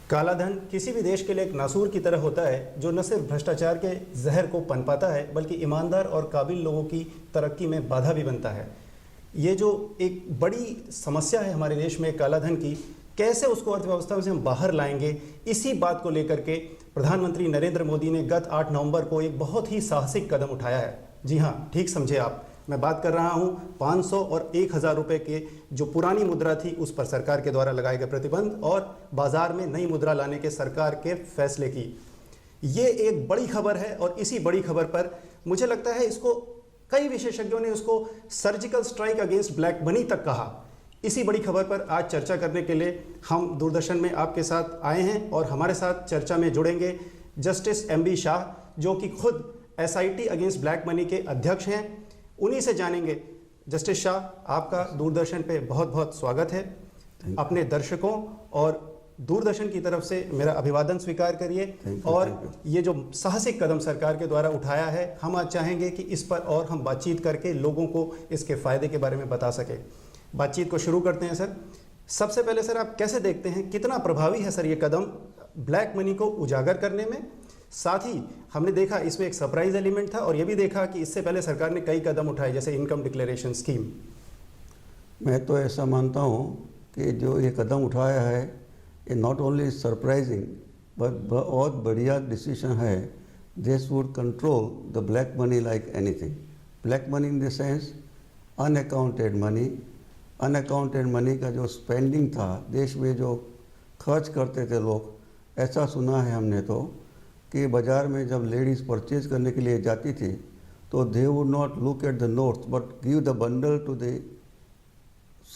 काला धन किसी भी देश के लिए एक नासूर की तरह होता है जो न सिर्फ भ्रष्टाचार के जहर को पनपाता है बल्कि ईमानदार और काबिल लोगों की तरक्की में बाधा भी बनता है। ये जो एक बड़ी समस्या है हमारे देश में काला धन की, कैसे उसको अर्थव्यवस्था से हम बाहर लाएंगे, इसी बात को लेकर के प्रधानमंत्री नरेंद्र मोदी ने गत 8 नवंबर को एक बहुत ही साहसिक कदम उठाया है। जी हाँ, ठीक समझे आप, मैं बात कर रहा हूँ 500 और 1000 रुपये के जो पुरानी मुद्रा थी उस पर सरकार के द्वारा लगाए गए प्रतिबंध और बाजार में नई मुद्रा लाने के सरकार के फैसले की। ये एक बड़ी खबर है और इसी बड़ी खबर पर मुझे लगता है इसको कई विशेषज्ञों ने उसको surgical strike against black money तक कहा। इसी बड़ी खबर पर आज चर्चा करने के लिए हम दूरदर्शन में आपके साथ आए हैं और हमारे साथ चर्चा में जुड़ेंगे जस्टिस MB शाह, जो कि खुद SIT अगेंस्ट ब्लैक मनी के अध्यक्ष हैं। उन्हीं से जानेंगे। जस्टिस शाह, आपका दूरदर्शन पे बहुत बहुत स्वागत है। अपने दर्शकों और दूरदर्शन की तरफ से मेरा अभिवादन स्वीकार करिए। और ये जो साहसिक कदम सरकार के द्वारा उठाया है, हम आज चाहेंगे कि इस पर और हम बातचीत करके लोगों को इसके फ़ायदे के बारे में बता सकें। बातचीत को शुरू करते हैं सर। सबसे पहले सर, आप कैसे देखते हैं, कितना प्रभावी है सर ये कदम ब्लैक मनी को उजागर करने में? साथ ही हमने देखा इसमें एक सरप्राइज एलिमेंट था और ये भी देखा कि इससे पहले सरकार ने कई कदम उठाए जैसे इनकम डिक्लेरेशन स्कीम। मैं तो ऐसा मानता हूँ कि जो ये कदम उठाया है ये नॉट ओनली सरप्राइजिंग बट बहुत बढ़िया डिसीजन है। This would control the black money like anything. Black money in the sense unaccounted money. Unaccounted money का जो स्पेंडिंग था, देश में जो खर्च करते थे लोग, ऐसा सुना है हमने तो कि बाज़ार में जब लेडीज़ परचेज करने के लिए जाती थी तो they would not look at the notes but give the bundle to the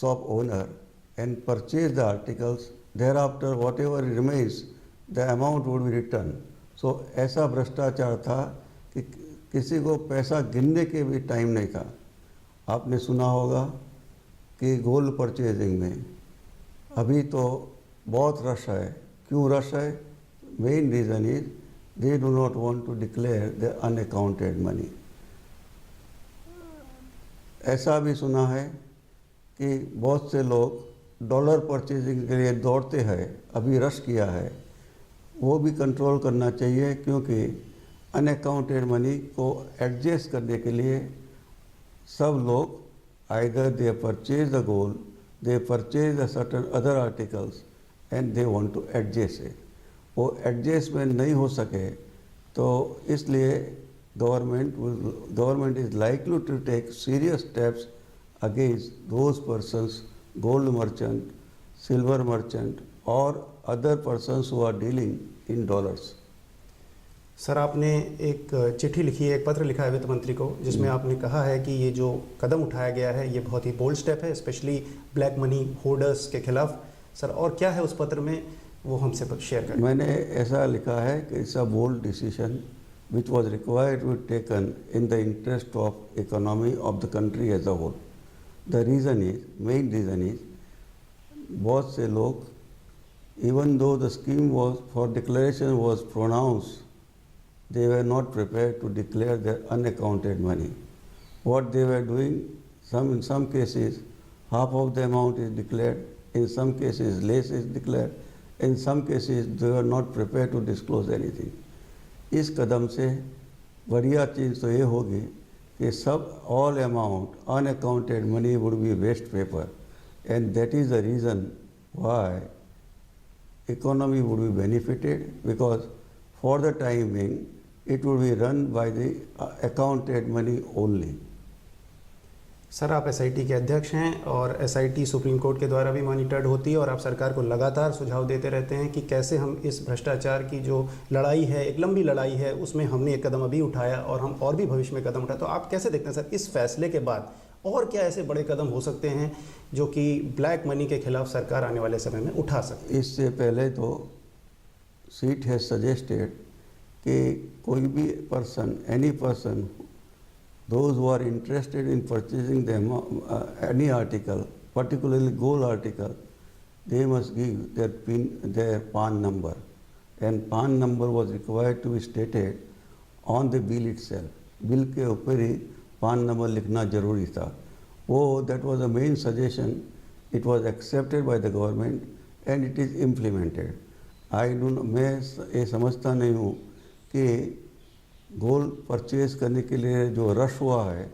shop owner and purchase the articles. Thereafter whatever remains the amount would be return. So ऐसा भ्रष्टाचार था कि किसी को पैसा गिनने के भी टाइम नहीं था। आपने सुना होगा कि गोल्ड परचेजिंग में अभी तो बहुत रश है। क्यों रश है? Main reason is they do not want to declare the unaccounted money. ऐसा भी सुना है कि बहुत से लोग डॉलर परचेजिंग के लिए दौड़ते हैं, अभी रश किया है। वो भी कंट्रोल करना चाहिए क्योंकि अनअकाउंटेड मनी को एडजस्ट करने के लिए सब लोग either they purchase the gold, they purchase the certain other articles and they want to adjust it. वो एडजस्टमेंट नहीं हो सके तो इसलिए government is likely to take serious steps against those persons, gold merchant, silver merchant और other persons who are dealing in dollars. Sir, आपने एक चिट्ठी लिखी है, एक पत्र लिखा है वित्त मंत्री को, जिसमें आपने कहा है कि ये जो कदम उठाया गया है ये बहुत ही बोल्ड स्टेप है, स्पेशली ब्लैक मनी होल्डर्स के खिलाफ। सर, और क्या है उस पत्र में, वो हमसे शेयर करें। मैंने ऐसा लिखा है कि it's a bold decision which was required to taken in the interest of economy of the country as a whole. The reason is, main reason is, बहुत से लोग even though the scheme was for declaration was pronounce, they were not prepared to declare their unaccounted money. What they were doing, in some cases half of the amount is declared, in some cases less is declared, in some cases they were not prepared to disclose anything. इस कदम से बढ़िया चीज़ तो ये होगी कि सब all amount unaccounted money would be waste paper, and that is the reason why economy would be benefited, because for the time being it would be run by the accounted money only. Sir, आप SIT के अध्यक्ष हैं और SIT supreme court के द्वारा भी monitored होती है और आप सरकार को लगातार सुझाव देते रहते हैं कि कैसे हम इस भ्रष्टाचार की जो लड़ाई है, एक लंबी लड़ाई है, उसमें हमने एक कदम अभी उठाया और हम और भी भविष्य में कदम उठाए। तो आप कैसे देखते हैं सर, इस फैसले के बाद और क्या ऐसे बड़े कदम हो सकते हैं जो कि ब्लैक मनी के खिलाफ सरकार आने वाले समय में उठा सकती है? इससे पहले तो सीट हैज सजेस्टेड कि कोई भी person, any person, those who are interested in purchasing them any article, particularly gold article, they must give their PAN number, and PAN number was required to be stated on the bill itself. Bill के ऊपर ही PAN number लिखना जरूरी था। वो that was the main suggestion. It was accepted by the government and it is implemented. मैं ये समझता नहीं हूँ कि गोल्ड परचेज करने के लिए जो रश हुआ है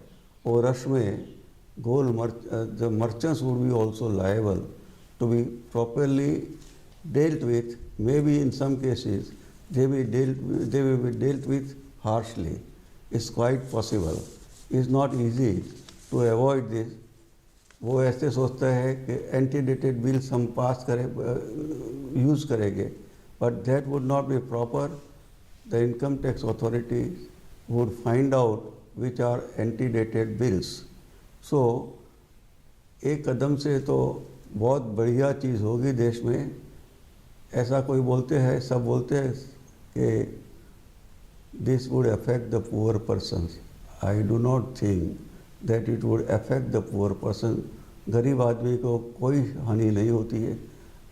वो रश में the merchants would be also liable to be properly dealt with. Maybe in some cases they will be dealt with harshly. It's quite possible. It's not easy to avoid this. वो ऐसे सोचता है कि एंटीडेटेड bills हम पास करें use करेंगे, but that would not be proper. The income tax authority would find out which are antedated bills. So एक कदम से तो बहुत बढ़िया चीज़ होगी देश में. ऐसा कोई बोलते हैं, सब बोलते हैं कि this would affect the poor persons. I do not think that it would affect the poor person. गरीब आदमी को कोई हानि नहीं होती है.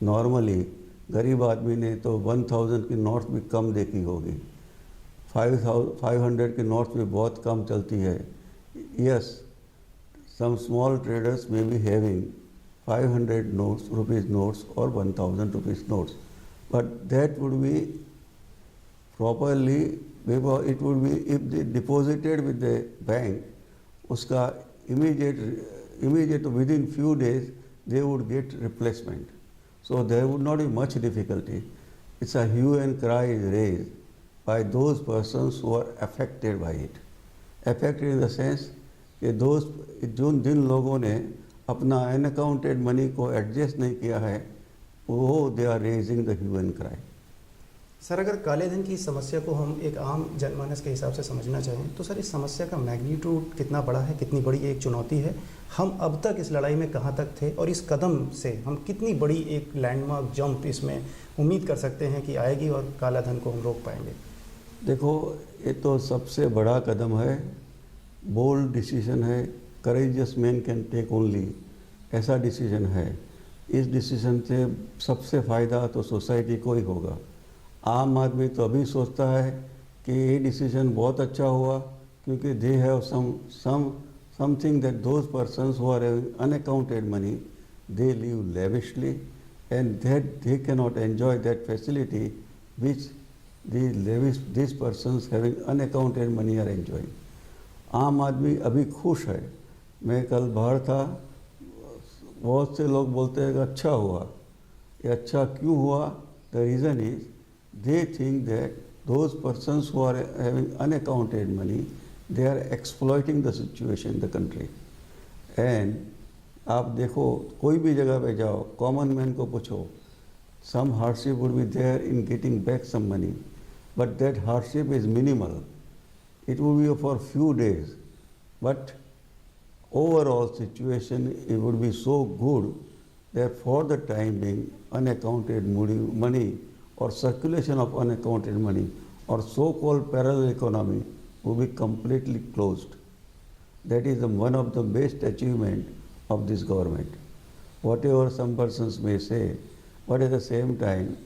नॉर्मली गरीब आदमी ने तो 1000 की नोट्स भी कम देखी होगी, 500 की नोट्स भी बहुत कम चलती है. Yes, some small traders may be having 500 rupees notes or 1000 rupees notes, but that would be properly, it would be, if they deposited with the bank, uska immediate within few days they would get replacement. So there would not be much difficulty. It's a hue and cry is raised by those persons who are affected by it. Affected in the sense कि जिन लोगों ने अपना unaccounted money को adjust नहीं किया है, वो they are raising the hue and cry. Sir, अगर काले धन की समस्या को हम एक आम जनमानस के हिसाब से समझना चाहें तो सर इस समस्या का मैग्नीट्यूड कितना बड़ा है, कितनी बड़ी एक चुनौती है, हम अब तक इस लड़ाई में कहाँ तक थे और इस कदम से हम कितनी बड़ी एक लैंडमार्क जंप इसमें उम्मीद कर सकते हैं कि आएगी और काला धन को हम रोक पाएंगे? देखो, ये तो सबसे बड़ा कदम है, बोल्ड डिसीजन है. Courageous man can take only, ऐसा डिसीजन है. इस डिसीजन से सबसे फ़ायदा तो सोसाइटी को ही होगा. आम आदमी तो अभी सोचता है कि ये डिसीजन बहुत अच्छा हुआ क्योंकि they have something that those persons who are having unaccounted money they live lavishly and that they can not enjoy that facility which this persons having unaccounted money are enjoying. आम आदमी अभी खुश है. मैं कल बाहर था, बहुत से लोग बोलते हैं कि अच्छा हुआ. ये अच्छा क्यों हुआ? The reason is they think that those persons who are having unaccounted money, they are exploiting the situation in the country. And आप देखो, कोई भी जगह पे जाओ, कॉमन मैन को पूछो, some hardship would be there in getting back some money, but that hardship is minimal. It would be for few days, but overall situation it would be so good that for the time being unaccounted money or circulation of unaccounted money or so-called parallel economy will be completely closed. That is one of the best achievement of this government. Whatever some persons may say, but at the same time,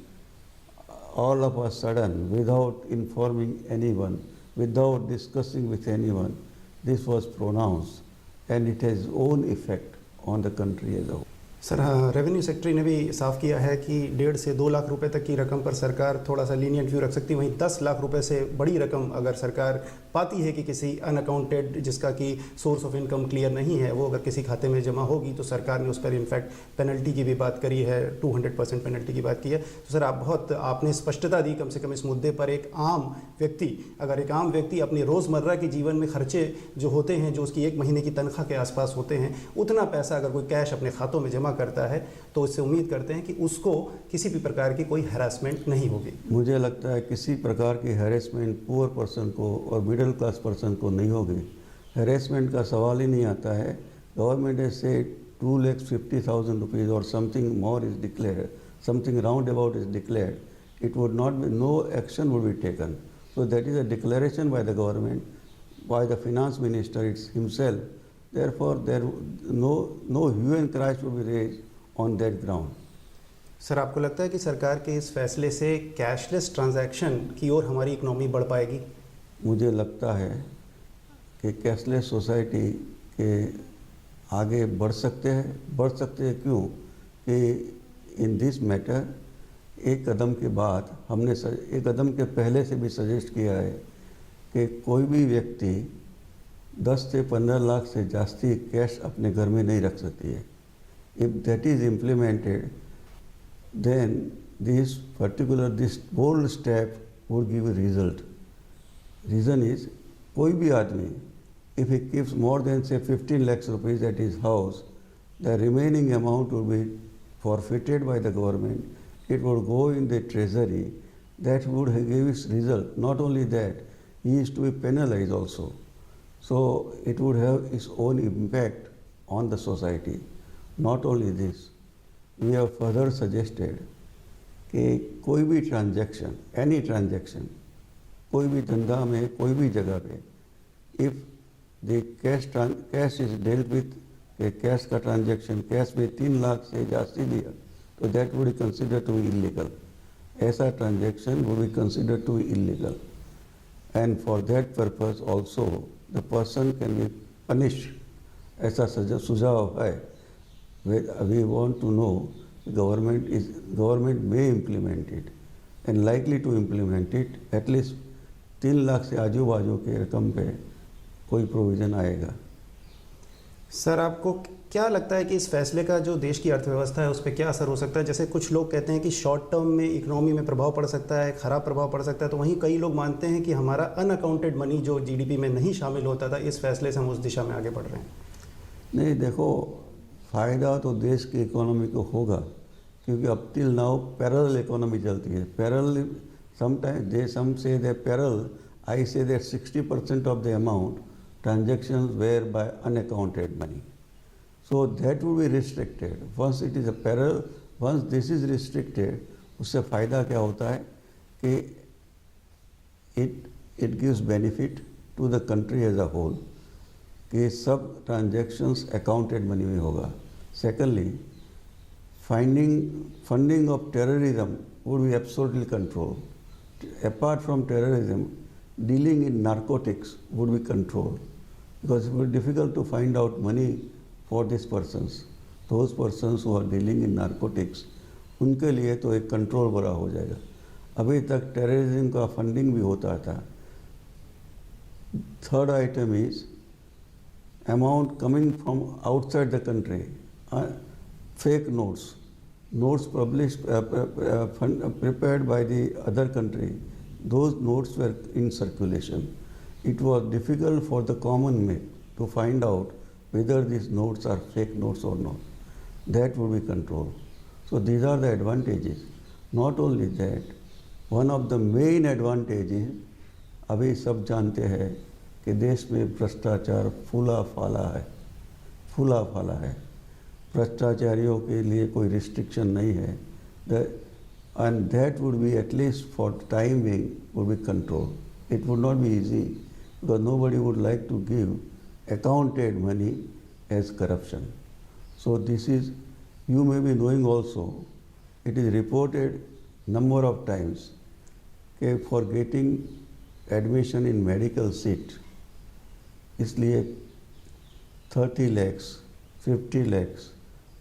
all of a sudden, without informing anyone, without discussing with anyone, this was pronounced and it has own effect on the country as a whole. Sir, हाँ, revenue secretary ने भी साफ किया है कि 1.5 से 2 लाख रुपए तक की रकम पर सरकार थोड़ा सा लीनियंट व्यू रख सकती है. वहीं 10 लाख रुपए से बड़ी रकम अगर सरकार पाती है कि किसी अनअकाउंटेड जिसका कि सोर्स ऑफ इनकम क्लियर नहीं है, वो अगर किसी खाते में जमा होगी तो सरकार ने उस पर इनफैक्ट पेनल्टी की भी बात करी है, 200% पेनल्टी की बात की है. तो सर आपने स्पष्टता दी कम से कम इस मुद्दे पर. एक आम व्यक्ति अपने रोज़मर्रा के जीवन में खर्चे जो होते हैं, जो उसकी 1 महीने की तनख्वाह के आसपास होते हैं, उतना पैसा अगर कोई कैश अपने खातों में जमा करता है तो इससे उम्मीद करते हैं कि उसको किसी भी प्रकार की कोई हैरेसमेंट नहीं होगी. मुझे लगता है किसी प्रकार की हैरेसमेंट पुअर पर्सन को और मिडिल क्लास पर्सन को नहीं होगी. हैरेसमेंट का सवाल ही नहीं आता है. गवर्नमेंट ने से 2,50,000 रुपीज़ और something more is declared, something round about is declared. It would not be, no action would be taken. So that is a declaration by the government, by the finance minister it's himself. Therefore, no hue and cry should be raised on that ground. Sir, आपको लगता है कि सरकार के इस फैसले से cashless transaction की ओर हमारी इकोनॉमी बढ़ पाएगी? मुझे लगता है कि कैशलेस सोसाइटी के आगे बढ़ सकते हैं. क्यों कि इन दिस मैटर एक कदम के बाद हमने एक कदम के पहले से भी सजेस्ट किया है कि कोई भी व्यक्ति 10 से 15 लाख से जास्ती कैश अपने घर में नहीं रख सकती है. If that is implemented then this bold step would give a result. Reason is, कोई भी आदमी if he keeps more than say 15 lakhs rupees at his house, the remaining amount would be forfeited by the government. It would go in the treasury. That would give its result. Not only that, he is to be penalized also. So it would have its own impact on the society. Not only this, we have further suggested कि कोई भी transaction, any transaction, कोई भी धंधा में कोई भी जगह पे, if the cash is dealt with cash का ट्रांजैक्शन कैश में 3 लाख से जास्ती दिया तो that would consider to illegal. ऐसा transaction would be consider to illegal and for that purpose also the person can be punish. ऐसा सुझाव है. We want to know government may implement it and likely to implement it. At least 3 lakh से आजू बाजू के रकम पे कोई प्रोविज़न आएगा. सर, आपको क्या लगता है कि इस फैसले का जो देश की अर्थव्यवस्था है उस पर क्या असर हो सकता है? जैसे कुछ लोग कहते हैं कि शॉर्ट टर्म में इकोनॉमी में प्रभाव पड़ सकता है, ख़राब प्रभाव पड़ सकता है, तो वहीं कई लोग मानते हैं कि हमारा अनअकाउंटेड मनी जो जीडीपी में नहीं शामिल होता था, इस फैसले से हम उस दिशा में आगे बढ़ रहे हैं. नहीं, देखो, फ़ायदा तो देश की इकोनॉमी को होगा क्योंकि अब टिल नाउ पैरेलल इकोनॉमी चलती है. पैरेलल समटाइम दे सम से दे parallel, I say that 60% of the amount transactions were by unaccounted money. So that will be restricted. Once it is a parallel, once this is restricted, उससे फ़ायदा क्या होता है कि it gives benefit to the country as a whole. कि सब transactions accounted money में होगा. Secondly, funding of terrorism would be absolutely control. Apart from terrorism, dealing in narcotics would be control because it would be difficult to find out money for these persons. Those persons who are dealing in narcotics, उनके लिए तो एक control बड़ा हो जाएगा. अभी तक terrorism का फंडिंग भी होता था. Third item is amount coming from outside the country, fake notes published, prepared by the other country. Those notes were in circulation. It was difficult for the common man to find out whether these notes are fake notes or not. That would be controlled. So these are the advantages. Not only that, one of the main advantages, अभी सब जानते हैं कि देश में भ्रष्टाचार फूला फाला है. भ्रष्टाचारियों के लिए कोई रिस्ट्रिक्शन नहीं है. And that would be, at least for time being, would be controlled. It would not be easy because nobody would like to give accounted money as corruption. So this is, you may be knowing also, it is reported number of times that for getting admission in medical seat, इसलिए 30 lakhs, 50 lakhs,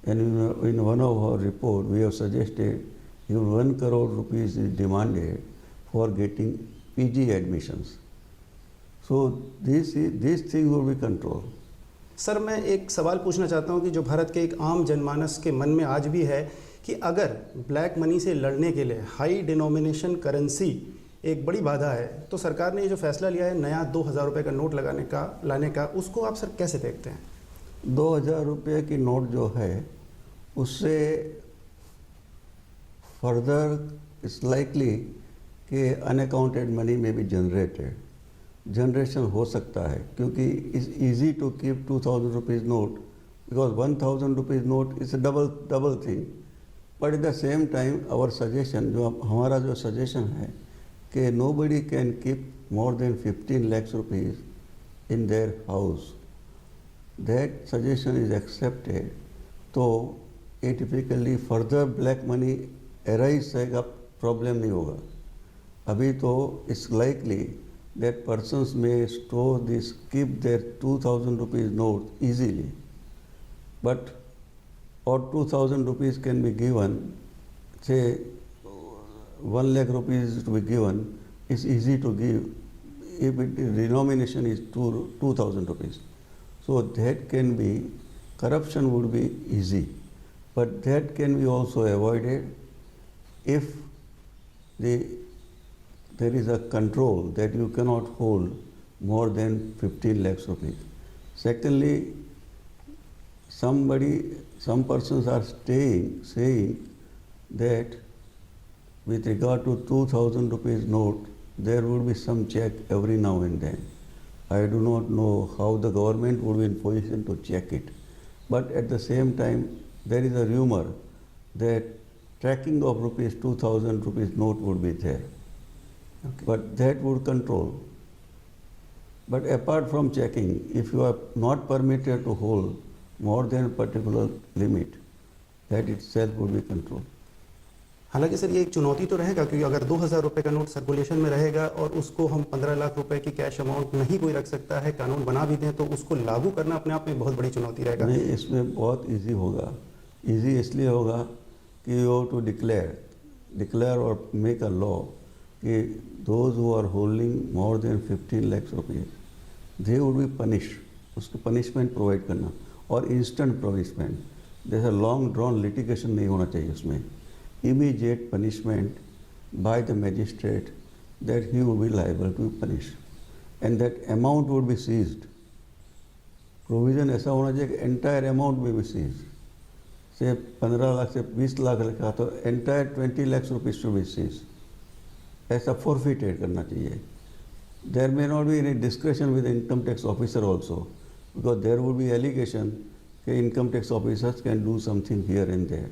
and in one of our report we have suggested even 1 crore rupees is demanded for getting PG admissions. So these things will be controlled. Sir, मैं एक सवाल पूछना चाहता हूं कि जो भारत के एक आम जनमानस के मन में आज भी है कि अगर ब्लैक मनी से लड़ने के लिए हाई डिनोमिनेशन करेंसी एक बड़ी बाधा है, तो सरकार ने ये जो फैसला लिया है नया 2000 रुपये का नोट लाने का, उसको आप सर कैसे देखते हैं? 2000 रुपये की नोट जो है उससे फर्दर इट्स लाइकली कि अनअकाउंटेड मनी में भी जनरेशन हो सकता है क्योंकि it's easy to keep 2000 rupees note because 1000 rupees note is a double thing. But at the same time our suggestion, हमारा जो सजेशन है कि nobody can keep more than 15 lakhs rupees in their house. That suggestion is accepted. तो ये typically further black money arise का problem नहीं होगा. अभी तो it's likely that persons may store this, keep their 2000 rupees note easily. But or 2000 rupees can be given, say 1 lakh rupees to be given is easy to give if denomination is 2,000 rupees. So that can be, corruption would be easy, but that can be also avoided if there is a control that you cannot hold more than 15 lakhs rupees. Secondly, some persons are saying that with regard to 2,000 rupees note, there would be some check every now and then. I do not know how the government would be in position to check it. But at the same time, there is a rumor that tracking of 2,000 rupees note would be there. Okay. But that would control. But apart from checking, if you are not permitted to hold more than a particular limit, that itself would be controlled. हालांकि sir ये एक चुनौती तो रहेगा, क्योंकि अगर 2,000 रुपये का नोट सर्कुलेशन में रहेगा और उसको हम 15 लाख रुपए की कैश अमाउंट नहीं कोई रख सकता है, कानून बना भी दें तो उसको लागू करना अपने आप में बहुत बड़ी चुनौती रहेगा। नहीं, इसमें बहुत इजी होगा। इजी इसलिए होगा कि यू हैव टू डिक्लेयर और मेक अ लॉ कि those who are holding more than 15 lakhs rupees they would be punished, उसको पनिशमेंट प्रोवाइड करना, और इंस्टेंट पनिशमेंट, जैसे लॉन्ग ड्रॉन लिटिगेशन नहीं होना चाहिए उसमें, immediate punishment by the magistrate that he would be liable to be punished, and that amount would be seized. Provision ऐसा होना चाहिए कि entire amount will be seized. से 15 लाख से 20 लाख लिखा तो entire 20 lakhs rupees should be seized. ऐसा forfeited करना चाहिए. There may not be any discretion with the income tax officer also, because there would be allegation that income tax officers can do something here and there.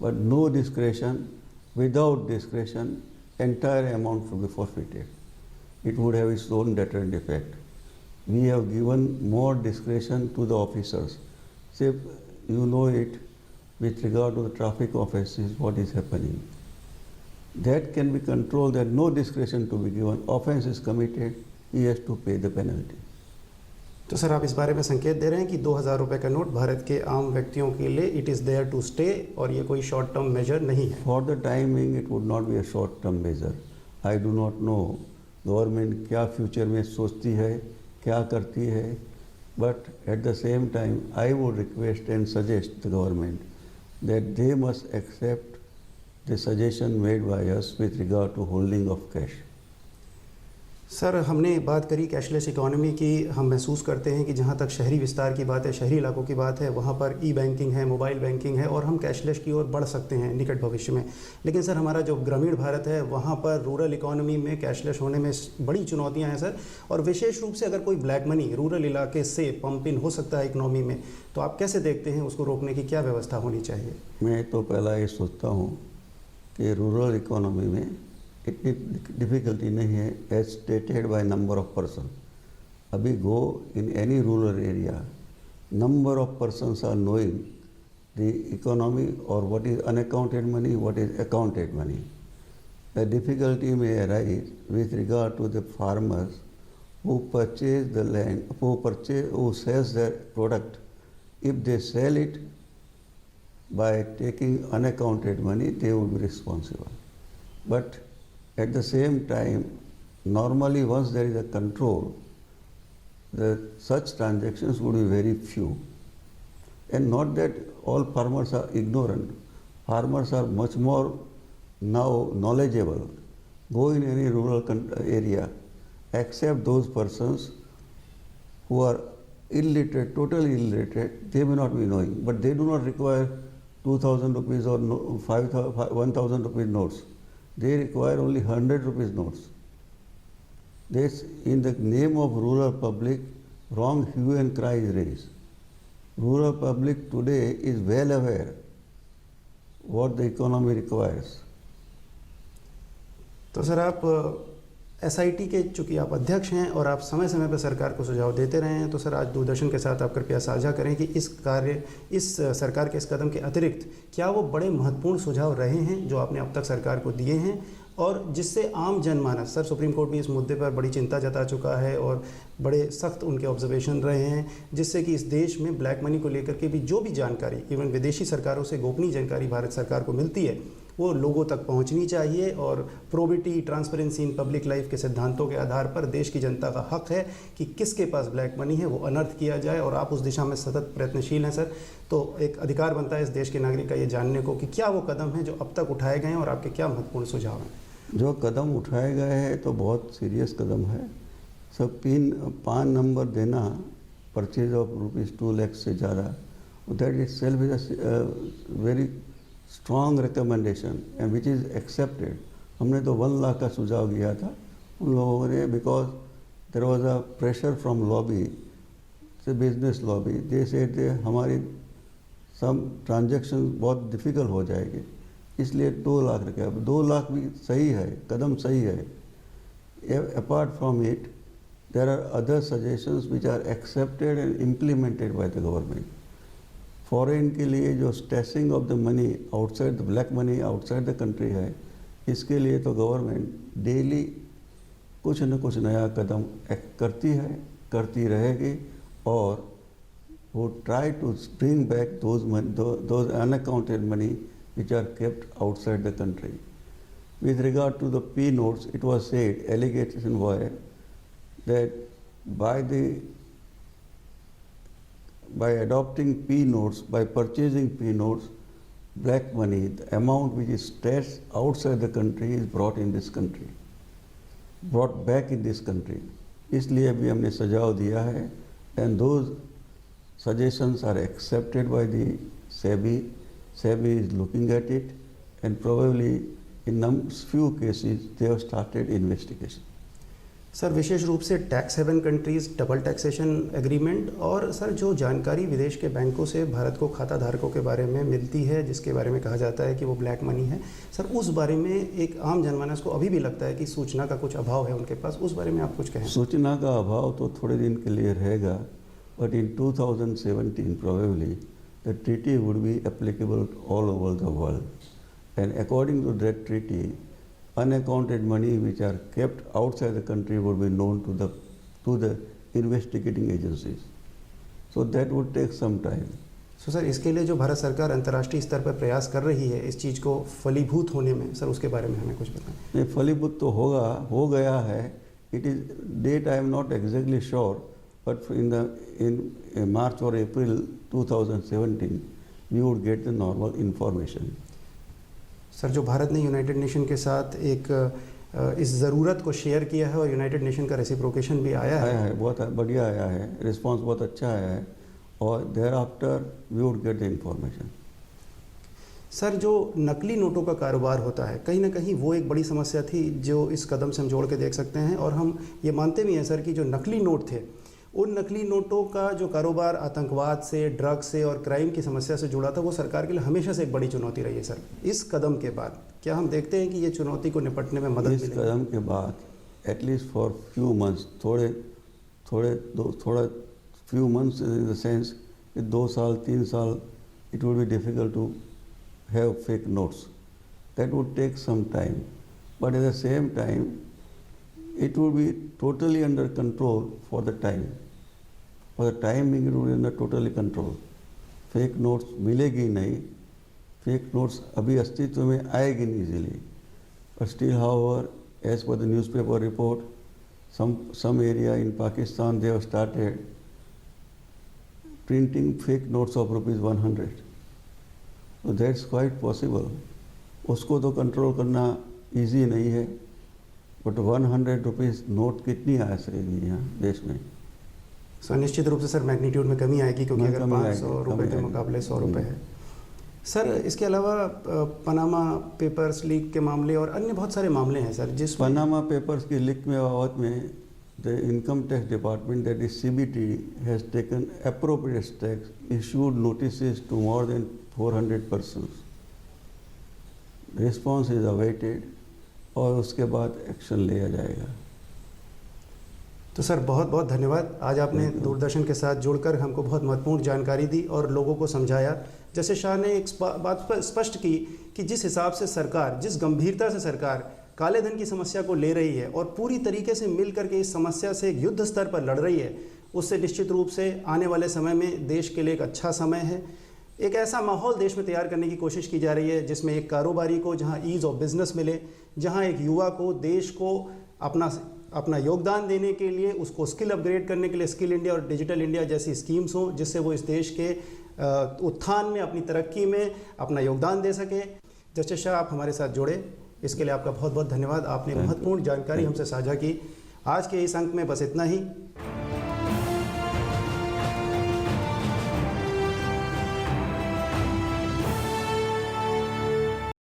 But no discretion, without discretion, entire amount should be forfeited. It would have its own deterrent effect. We have given more discretion to the officers. Say, you know it, with regard to the traffic offences, what is happening. That can be controlled, that no discretion to be given. Offence is committed, he has to pay the penalty. तो sir आप इस बारे में संकेत दे रहे हैं कि 2,000 रुपये का नोट भारत के आम व्यक्तियों के लिए it is there to stay, और ये कोई शॉर्ट टर्म मेजर नहीं है। For the timing it would not be a short term measure. I do not know government क्या फ्यूचर में सोचती है, क्या करती है, but at the same time I would request and suggest the government that they must accept the suggestion made by us with regard to holding of cash. Sir हमने बात करी कैशलेस इकोनॉमी की। हम महसूस करते हैं कि जहाँ तक शहरी विस्तार की बात है, शहरी इलाकों की बात है, वहाँ पर ई बैंकिंग है, मोबाइल बैंकिंग है, और हम कैशलेस की ओर बढ़ सकते हैं निकट भविष्य में। लेकिन सर हमारा जो ग्रामीण भारत है वहाँ पर रूरल इकोनॉमी में कैशलेस होने में बड़ी चुनौतियाँ हैं सर, और विशेष रूप से अगर कोई ब्लैक मनी रूरल इलाके से पंप इन हो सकता है इकोनॉमी में, तो आप कैसे देखते हैं, उसको रोकने की क्या व्यवस्था होनी चाहिए? मैं तो पहला ये सोचता हूँ कि रूरल इकोनॉमी में इतनी डिफ़िकल्टी नहीं है as stated by number of person. अभी go in any rural area, number of persons are knowing the economy और what is unaccounted money, what is accounted money. The difficulty may arise with regard to the farmers who purchase the land, who sells the product. If they sell it by taking unaccounted money, they would be responsible. But at the same time, normally once there is a control, such transactions would be very few. And not that all farmers are ignorant. Farmers are much more now knowledgeable. Go in any rural area, except those persons who are illiterate, totally illiterate, they may not be knowing, but they do not require 2,000 rupees or 1,000 rupees notes. They require only 100 rupees notes. This, in the name of rural public, wrong hue and cry is raised. Rural public today is well aware what the economy requires. तो sir आप SIT के चूँकि आप अध्यक्ष हैं और आप समय समय पर सरकार को सुझाव देते रहे हैं, तो सर आज दूरदर्शन के साथ आप कृपया साझा करें कि इस सरकार के इस कदम के अतिरिक्त क्या वो बड़े महत्वपूर्ण सुझाव रहे हैं जो आपने अब तक सरकार को दिए हैं, और जिससे आम जनमानस, सर सुप्रीम कोर्ट भी इस मुद्दे पर बड़ी चिंता जता चुका है और बड़े सख्त उनके ऑब्जर्वेशन रहे हैं, जिससे कि इस देश में ब्लैक मनी को लेकर के भी जो भी जानकारी इवन विदेशी सरकारों से गोपनीय जानकारी भारत सरकार को मिलती है, वो लोगों तक पहुंचनी चाहिए और probity, transparency in public life के सिद्धांतों के आधार पर देश की जनता का हक है कि किसके पास ब्लैक मनी है वो अनर्थ किया जाए, और आप उस दिशा में सतत प्रयत्नशील हैं सर। तो एक अधिकार बनता है इस देश के नागरिक का ये जानने को कि क्या वो कदम हैं जो अब तक उठाए गए हैं और आपके क्या महत्वपूर्ण सुझाव हैं। जो कदम उठाए गए हैं तो बहुत सीरियस कदम है। सब पान नंबर देना परचेज ऑफ ₹2 लाख से ज़्यादा, that it self is a very strong recommendation and which is accepted. हमने तो 1 लाख का सुझाव दिया था उन लोगों ने, because there was a pressure from lobby, से बिजनेस लॉबी, दे सेड हमारी सम ट्रांजेक्शन बहुत डिफ़िकल्ट हो जाएगी, इसलिए 2 लाख रखे। अब 2 लाख भी सही है, कदम सही है। Apart from it there are other suggestions which are accepted and implemented by the government. Foreign के लिए जो stashing of the money outside the black money outside the country है, इसके लिए तो गवर्नमेंट डेली कुछ न कुछ नया कदम करती है, करती रहेगी, और वो try to bring back those unaccounted money which are kept outside the country. With regard to the P notes, it was said, allegation were that by adopting P notes, by purchasing P notes, black money, the amount which is stashed outside the country is brought in this country, brought back in this country. इसलिए भी हमने सुझाव दिया है, and those suggestions are accepted by the SEBI. SEBI is looking at it, and probably in few cases they have started investigation. Sir विशेष रूप से tax haven countries, double taxation agreement, और सर जो जानकारी विदेश के बैंकों से भारत को खाता धारकों के बारे में मिलती है, जिसके बारे में कहा जाता है कि वो ब्लैक मनी है, सर उस बारे में एक आम जनमानस को अभी भी लगता है कि सूचना का कुछ अभाव है उनके पास, उस बारे में आप कुछ कहें। सूचना का अभाव तो थोड़े दिन के लिए रहेगा, but in 2017 probably the treaty would be applicable all over the world, and according to that treaty unaccounted money which are kept outside the country would be known to the investigating agencies. So that would take some time. So sir इसके लिए जो भारत सरकार अंतर्राष्ट्रीय स्तर पर प्रयास कर रही है इस चीज़ को फलीभूत होने में, सर उसके बारे में हमें कुछ बताएं। नहीं, फलीभूत तो हो गया है। It is date I am not exactly sure, but in March or April 2017 we would get the normal information. Sir जो भारत ने यूनाइटेड नेशन के साथ एक इस ज़रूरत को शेयर किया है और यूनाइटेड नेशन का रेसिप्रोकेशन भी आया है, बहुत बढ़िया आया है, रिस्पांस बहुत अच्छा आया है, और thereafter we would get the information. Sir जो नकली नोटों का कारोबार होता है, कहीं ना कहीं वो एक बड़ी समस्या थी जो इस कदम से हम जोड़ के देख सकते हैं, और हम ये मानते भी हैं सर कि जो नकली नोट थे, उन नकली नोटों का जो कारोबार आतंकवाद से, ड्रग से और क्राइम की समस्या से जुड़ा था, वो सरकार के लिए हमेशा से एक बड़ी चुनौती रही है। सर इस कदम के बाद क्या हम देखते हैं कि ये चुनौती को निपटने में मदद मिलेगी? इस कदम के बाद एटलीस्ट फॉर फ्यू मंथ्स, थोड़ा few months in the sense कि 2 साल 3 साल it would be difficult to have fake notes, that would take some time, but at the same time it would be totally under control for the time. For the time being, it would be under totally control. Fake notes मिलेगी नहीं, fake notes अभी अस्तित्व में आएगी नहीं easily. But still, however, as per the newspaper report, some area in Pakistan they have started printing fake notes of ₹100. So that's quite possible. उसको तो control करना easy नहीं है, बट ₹100 नोट कितनी आ सकेगी यहाँ देश में? सर निश्चित रूप से सर मैग्नीट्यूड में कमी आएगी, क्योंकि अगर 500 रुपये के मुकाबले 100 रुपये है। सर इसके अलावा पनामा पेपर्स लीक के मामले और अन्य बहुत सारे मामले हैं सर, जिस पनामा पेपर्स की लीक में बाबत में the income tax department, that is CBT, has taken appropriate steps, issued notice to more than 400 persons. Response is awaited और उसके बाद एक्शन लिया जाएगा। तो सर बहुत बहुत धन्यवाद, आज आपने दूरदर्शन के साथ जुड़कर हमको बहुत महत्वपूर्ण जानकारी दी और लोगों को समझाया। जैसे शाह ने एक बात स्पष्ट की कि जिस हिसाब से सरकार, जिस गंभीरता से सरकार काले धन की समस्या को ले रही है और पूरी तरीके से मिल करके इस समस्या से एक युद्ध स्तर पर लड़ रही है, उससे निश्चित रूप से आने वाले समय में देश के लिए एक अच्छा समय है। एक ऐसा माहौल देश में तैयार करने की कोशिश की जा रही है जिसमें एक कारोबारी को जहां ईज़ ऑफ बिजनेस मिले, जहां एक युवा को देश को अपना योगदान देने के लिए, उसको स्किल अपग्रेड करने के लिए स्किल इंडिया और डिजिटल इंडिया जैसी स्कीम्स हों, जिससे वो इस देश के उत्थान में, अपनी तरक्की में अपना योगदान दे सके। जस्टिस शाह, आप हमारे साथ जुड़े, इसके लिए आपका बहुत बहुत धन्यवाद। आपने महत्वपूर्ण जानकारी हमसे साझा की। आज के इस अंक में बस इतना ही।